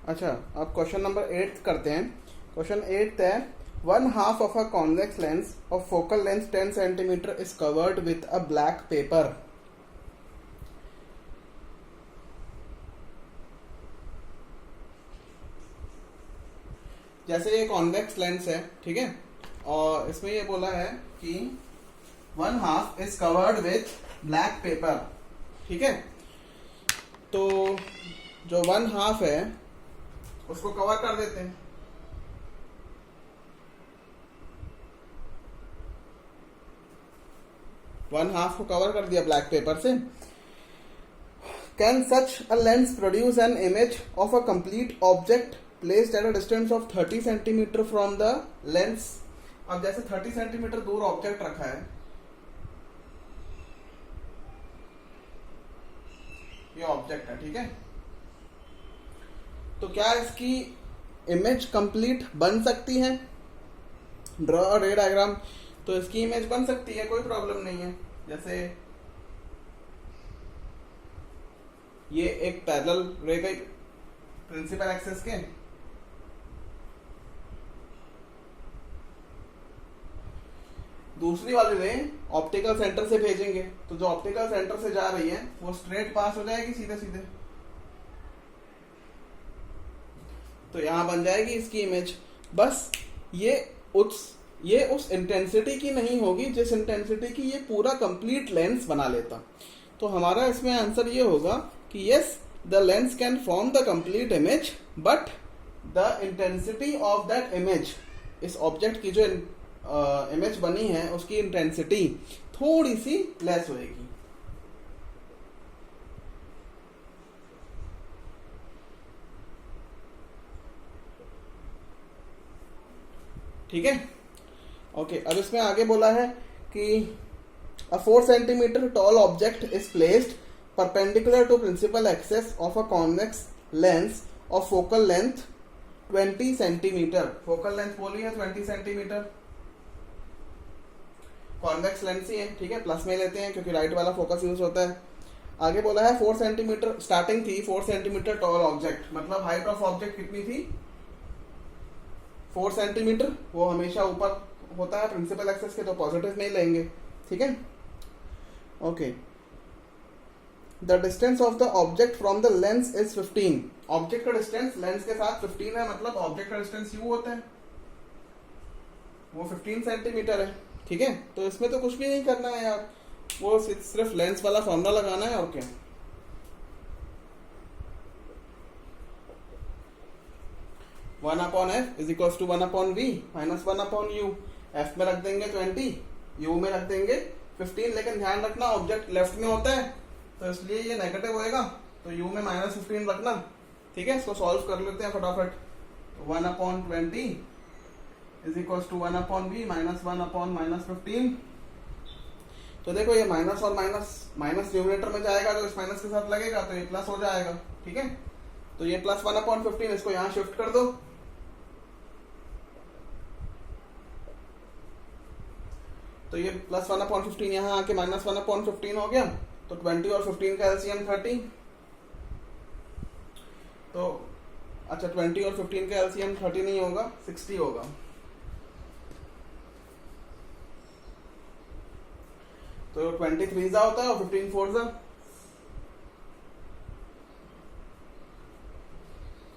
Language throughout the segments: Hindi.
अच्छा, अब क्वेश्चन नंबर 8 करते हैं। क्वेश्चन 8 है, 1/2 of a convex lens of focal length 10 centimeter is covered with a black paper. जैसे ये कॉन्वेक्स लेंस है, ठीक है, और इसमें ये बोला है कि 1/2 is covered with black paper, ठीक है। तो जो 1/2 है उसको कवर कर देते हैं। वन हाफ को कवर कर दिया ब्लैक पेपर से। Can such a lens produce an image of a complete object placed at a distance of 30 centimetre from the lens. अब जैसे 30 सेंटीमीटर दूर ऑब्जेक्ट रखा है, ये ऑब्जेक्ट है, ठीक है, तो क्या इसकी इमेज कंप्लीट बन सकती है? ड्रॉ अ रे डायग्राम। तो इसकी इमेज बन सकती है, कोई प्रॉब्लम नहीं है। जैसे ये एक पैरेलल रे गई प्रिंसिपल एक्सेस के, दूसरी वाली रे ऑप्टिकल सेंटर से भेजेंगे, तो जो ऑप्टिकल सेंटर से जा रही है वो स्ट्रेट पास हो जाएगी सीधे सीधे, तो यहां बन जाएगी इसकी इमेज। बस ये उस इंटेंसिटी की नहीं होगी जिस इंटेंसिटी की ये पूरा कंप्लीट लेंस बना लेता। तो हमारा इसमें आंसर ये होगा कि yes, the lens can form the complete image but the intensity of that image, इस ऑब्जेक्ट की जो इमेज बनी है उसकी इंटेंसिटी थोड़ी सी लेस होएगी। ठीक है, ओके। अब इसमें आगे बोला है कि a 4 centimeter tall object is placed perpendicular to principal axis of a convex lens of focal length 20 centimeter। focal length बोली है 20 centimeter, कॉन्वेक्स लेंस ही है, ठीक है, प्लस में लेते हैं क्योंकि राइट वाला फोकस यूज होता है। आगे बोला है 4 सेंटीमीटर, स्टार्टिंग थी 4 सेंटीमीटर टॉल ऑब्जेक्ट, मतलब हाइट ऑफ ऑब्जेक्ट कितनी थी? 4 सेंटीमीटर। वो हमेशा ऊपर होता है प्रिंसिपल एक्सेस के, तो पॉजिटिव में ही लेंगे, ठीक है, okay. The distance of the object from the lens is 15। Object का डिस्टेंस लेंस के साथ 15 है, मतलब ऑब्जेक्ट का डिस्टेंस यू होता है, वो 15 सेंटीमीटर है, ठीक है। तो इसमें तो कुछ भी नहीं करना है यार, वो सिर्फ लेंस वाला फॉर्मूला लगाना है और क्या। One upon f is equal to 1/v minus 1/u। F में रख देंगे 20, यू में रख देंगे 15, लेकिन ध्यान रखना ऑब्जेक्ट लेफ्ट में होता है तो इसलिए ये नेगेटिव होएगा, तो यू में -15 रखना, ठीक है। इसको सॉल्व कर लेते हैं फटाफट। 1/20 is equal to 1/v minus 1/-15। तो देखो ये माइनस और माइनस न्यूमरेटर में जाएगा तो इस माइनस के साथ लगेगा तो ये प्लस हो जाएगा, ठीक है। तो ये प्लस 1/15, इसको यहां शिफ्ट कर दो, तो ये प्लस 1/15 यहां आके माइनस 1/15 हो गया। तो 20 और 15 का एलसीएम 30। तो अच्छा, 20 और 15 का एलसीएम 30 नहीं होगा, 60 होगा। तो 23 जा होता है और 15 4 जा,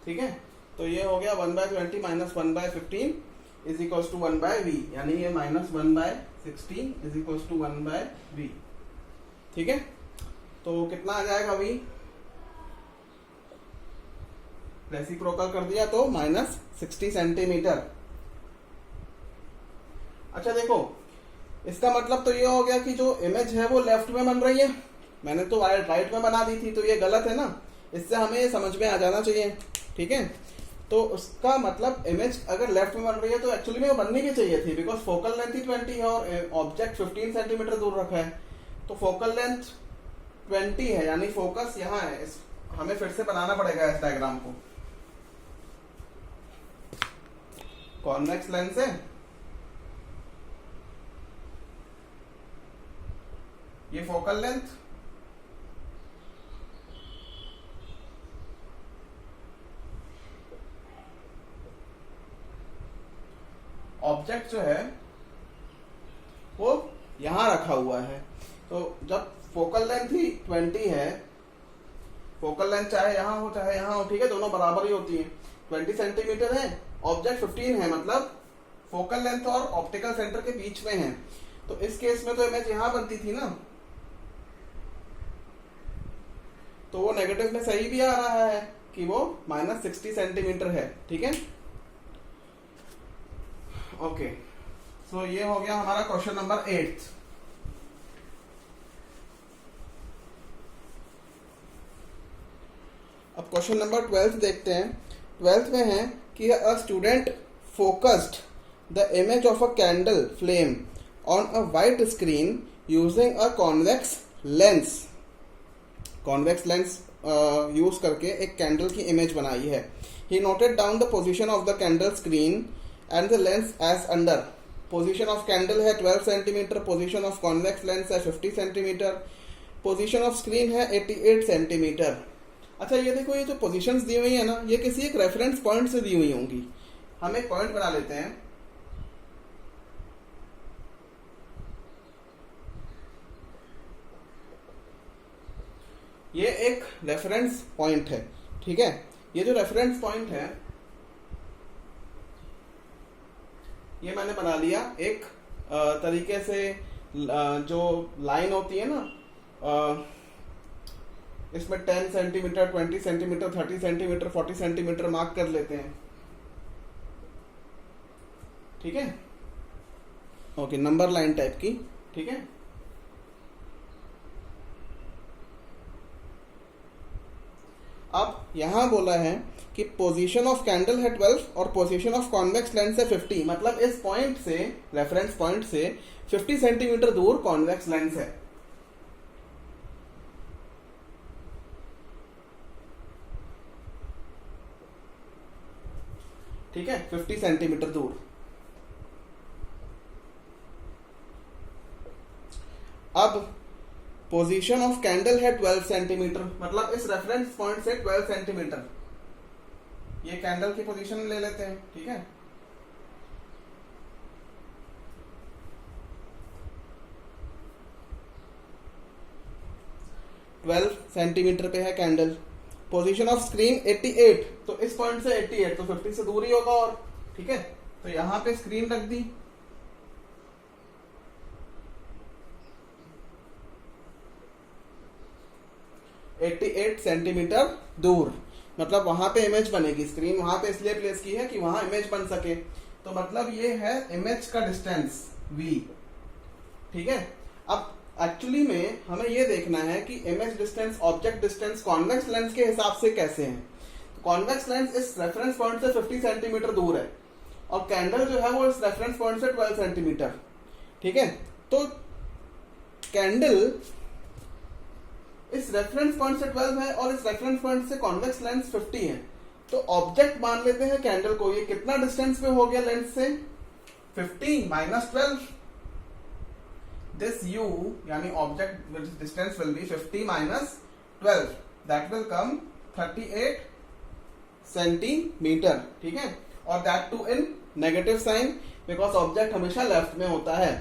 ठीक है। तो ये हो गया 1/20 minus 1/15 is equal to 1/v, यानी ये minus 1/16 is equal to 1/v, ठीक है। तो कितना आ जाएगा v? रेसिप्रोकल कर दिया तो -60 सेंटीमीटर। अच्छा देखो, इसका मतलब तो ये हो गया कि जो इमेज है वो लेफ्ट में बन रही है, मैंने तो राइट में बना दी थी, तो ये गलत है ना, इससे हमें ये समझ में आ जाना चाहिए, ठीक है। तो उसका मतलब इमेज अगर लेफ्ट में बन रही है तो एक्चुअली में वो बननी भी चाहिए थी, बिकॉज फोकल लेंथ ही 20 है और ऑब्जेक्ट 15 सेंटीमीटर दूर रखा है, तो फोकल लेंथ 20 है, यानी फोकस यहाँ है। हमें फिर से बनाना पड़ेगा इस डायग्राम को। कॉन्वेक्स लेंस है, ये फोकल लेंथ, ऑब्जेक्ट जो है वो यहां रखा हुआ है। तो जब फोकल लेंथ ही 20 है, फोकल लेंथ चाहे यहां हो चाहे यहां हो, ठीक है, दोनों बराबर ही होती है। 20 सेंटीमीटर है, ऑब्जेक्ट 15 है, मतलब फोकल लेंथ और ऑप्टिकल सेंटर के बीच में है। तो इस केस में तो इमेज यहां बनती थी ना, तो वो नेगेटिव में सही भी आ रहा है कि वो -60 सेंटीमीटर है, ठीक है। ओके, सो ये हो गया हमारा क्वेश्चन नंबर 8। अब क्वेश्चन नंबर 12 देखते हैं। 12 में है कि a student focused the image of a candle flame on a white screen using a convex lens. Convex lens use करके एक कैंडल की इमेज बनाई है। He noted down the position of the candle screen and the lens as under. Position of candle है 12 centimetre, position of convex lens है 50 सेंटीमीटर, पोजीशन ऑफ स्क्रीन है 88 सेंटीमीटर। अच्छा, ये देखो, ये जो पोजीशंस दी हुई है ना, ये किसी एक रेफरेंस पॉइंट से दी हुई होंगी। हम एक पॉइंट बना लेते हैं। ये एक रेफरेंस पॉइंट है, ठीक है। ये जो रेफरेंस पॉइंट है ये मैंने बना लिया एक तरीके से। जो लाइन होती है ना, इसमें 10 centimetre, 20 centimetre, 30 centimetre, 40 centimetre mark कर लेते हैं, ठीक है। ओके, नंबर लाइन टाइप की, ठीक है। अब यहां बोला है कि पोजीशन ऑफ कैंडल है 12 और पोजीशन ऑफ कॉन्वेक्स लेंस है 50, मतलब इस पॉइंट से, रेफरेंस पॉइंट से 50 सेंटीमीटर दूर कॉन्वेक्स लेंस है, ठीक है, 50 सेंटीमीटर दूर। अब पोजीशन ऑफ कैंडल है 12 सेंटीमीटर, मतलब इस रेफरेंस पॉइंट से 12 सेंटीमीटर ये कैंडल की पोजीशन ले लेते हैं, ठीक है। ट्वेल्व सेंटीमीटर पे है कैंडल। पोजीशन ऑफ स्क्रीन 88, तो इस पॉइंट से 88, तो 50 से दूर ही होगा, और ठीक है, तो यहां पे स्क्रीन रख दी। एट सेंटीमीटर दूर, मतलब वहां पे इमेज बनेगी। स्क्रीन वहां पे इसलिए प्लेस की है कि वहां इमेज बन सके। तो मतलब ये है इमेज का डिस्टेंस v, ठीक है। अब एक्चुअली में हमें ये देखना है कि image distance, object distance convex lens के हिसाब से कैसे है। तो कॉन्वेक्स लेंस इस रेफरेंस पॉइंट से 50 सेंटीमीटर दूर है और कैंडल जो है वो इस रेफरेंस पॉइंट से 12 सेंटीमीटर, ठीक है। तो कैंडल इस रेफरेंस पॉइंट से 12 है और इस रेफरेंस पॉइंट से कॉन्वेक्स लेंस 50 है। तो ऑब्जेक्ट मान लेते हैं कैंडल को। ये कितना डिस्टेंस पे हो गया लेंस से? 50 माइनस 12। दिस u यानी object distance will be 50 minus 12, that will come 38 centimetre, ठीक है। और that too in negative sign, because object हमेशा लेफ्ट में होता है।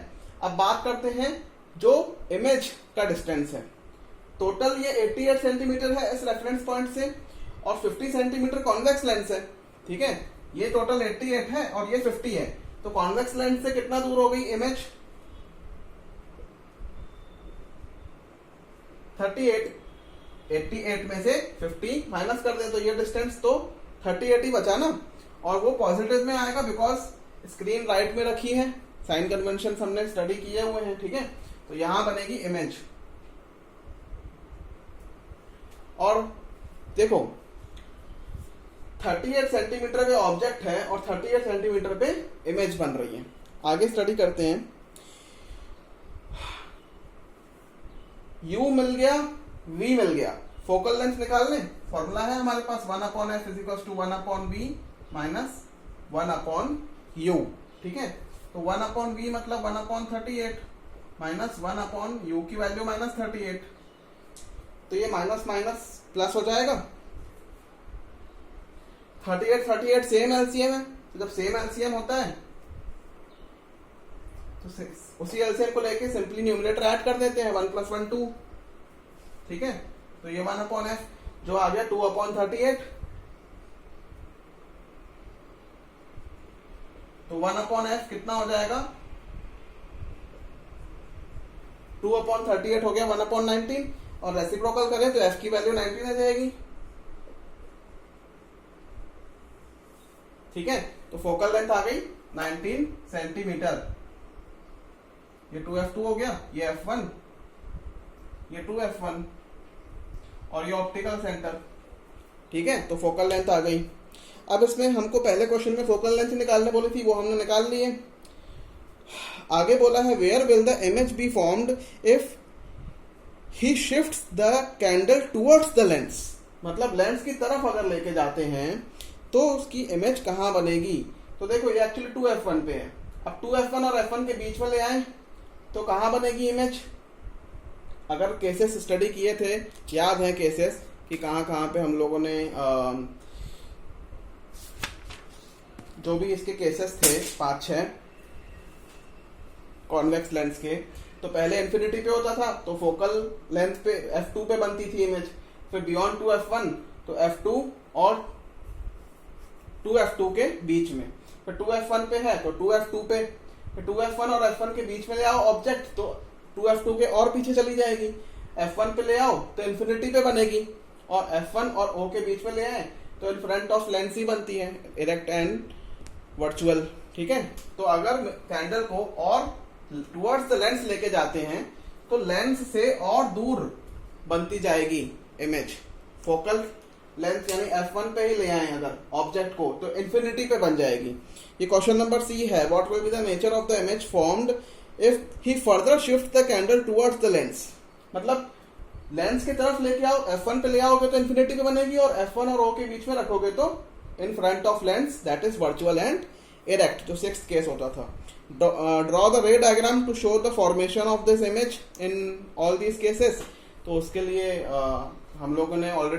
अब बात करते हैं जो इमेज का डिस्टेंस है। टोटल ये 88 सेंटीमीटर है इस रेफरेंस पॉइंट से और 50 सेंटीमीटर कॉन्वेक्स लेंस है, ठीक है। ये टोटल 88 है और ये 50 है। तो कॉन्वेक्स लेंस से कितना दूर हो गई इमेज? 38। 88 में से 50 माइनस कर दें तो ये डिस्टेंस तो 38 ही बचा ना, और वो पॉजिटिव में आएगा बिकॉज स्क्रीन राइट में रखी है। साइन कन्वेंशन हमने स्टडी किए हुए हैं, ठीक है। तो यहां बनेगी इमेज। और देखो 38 सेंटीमीटर पे ऑब्जेक्ट है और 38 सेंटीमीटर पे इमेज बन रही है। आगे स्टडी करते हैं। u मिल गया, v मिल गया। फोकल लेंथ निकाल लें। फॉर्मूला है हमारे पास 1/f = 1/v माइनस 1/u, ठीक है। तो 1/v मतलब 1/38 माइनस 1/u की वैल्यू माइनस 38। तो ये माइनस माइनस प्लस हो जाएगा। 38 सेम एलसीएम है, तो जब सेम एलसीएम होता है तो उसी एलसीएम को लेके सिंपली न्यूमरेटर ऐड कर देते हैं, 1 + 1 2, ठीक है। तो ये 1/f जो आ गया 2/38, तो 1/f कितना हो जाएगा, 2/38 हो गया 1/19, और रेसिप्रोकल करें तो f की वैल्यू 19 आ जाएगी, ठीक है। तो फोकल लेंथ आ गई 19 सेंटीमीटर। ये 2f2 हो गया, ये f1, ये 2f1, और ये ऑप्टिकल सेंटर, ठीक है। तो फोकल लेंथ आ गई। अब इसमें हमको पहले क्वेश्चन में फोकल लेंथ निकालने बोली थी, वो हमने निकाल ली है। आगे बोला है where will the image be formed if he shifts the candle towards the lens, मतलब लेंस की तरफ अगर लेके जाते हैं तो उसकी इमेज कहाँ बनेगी। तो देखो ये एक्चुअली 2f1 पे है, अब 2f1 और f1 के बीच में ले आए तो कहाँ बनेगी इमेज। अगर केसेस स्टडी किए थे, याद है केसेस कि कहाँ कहाँ पे हम लोगों ने जो भी इसके केसेस थे 5-6 कॉन्वेक्स लेंस के, तो पहले इन्फिनिटी पे होता था तो फोकल लेंथ पे f2 पे बनती थी इमेज, फिर बियॉन्ड 2f1 तो f2 और 2f2 के बीच में, फिर 2f1 पे है तो 2f2 पे, फिर 2f1 और f1 के बीच में ले आओ ऑब्जेक्ट तो 2f2 के और पीछे चली जाएगी, f1 पे ले आओ तो इन्फिनिटी पे बनेगी, और f1 और o के बीच में ले आए तो इन फ्रंट ऑफ लेंस ही बनती है, इरेक्ट एंड वर्चुअल, ठीक है। तो अगर कैंडल को और टुवर्ड्स द लेंस लेके जाते हैं तो लेंस से और दूर बनती जाएगी इमेज, फोकल लेंथ यानी f1 पे ही ले आए अगर ऑब्जेक्ट को तो इन्फिनिटी पे बन जाएगी। ये क्वेश्चन नंबर सी है, what will be the nature of the image formed if he further shift the candle towards the lens, मतलब लेंस की तरफ लेके आओ, f1 पे ले आओगे तो इन्फिनिटी पे बनेगी, और f1 और o के बीच में रखोगे तो in front of lens, that is virtual and erect, जो 6th केस होता था। Draw the ray diagram to show the formation of this image in all these cases, तो उसके लिए हम लोगों ने ऑलरेडी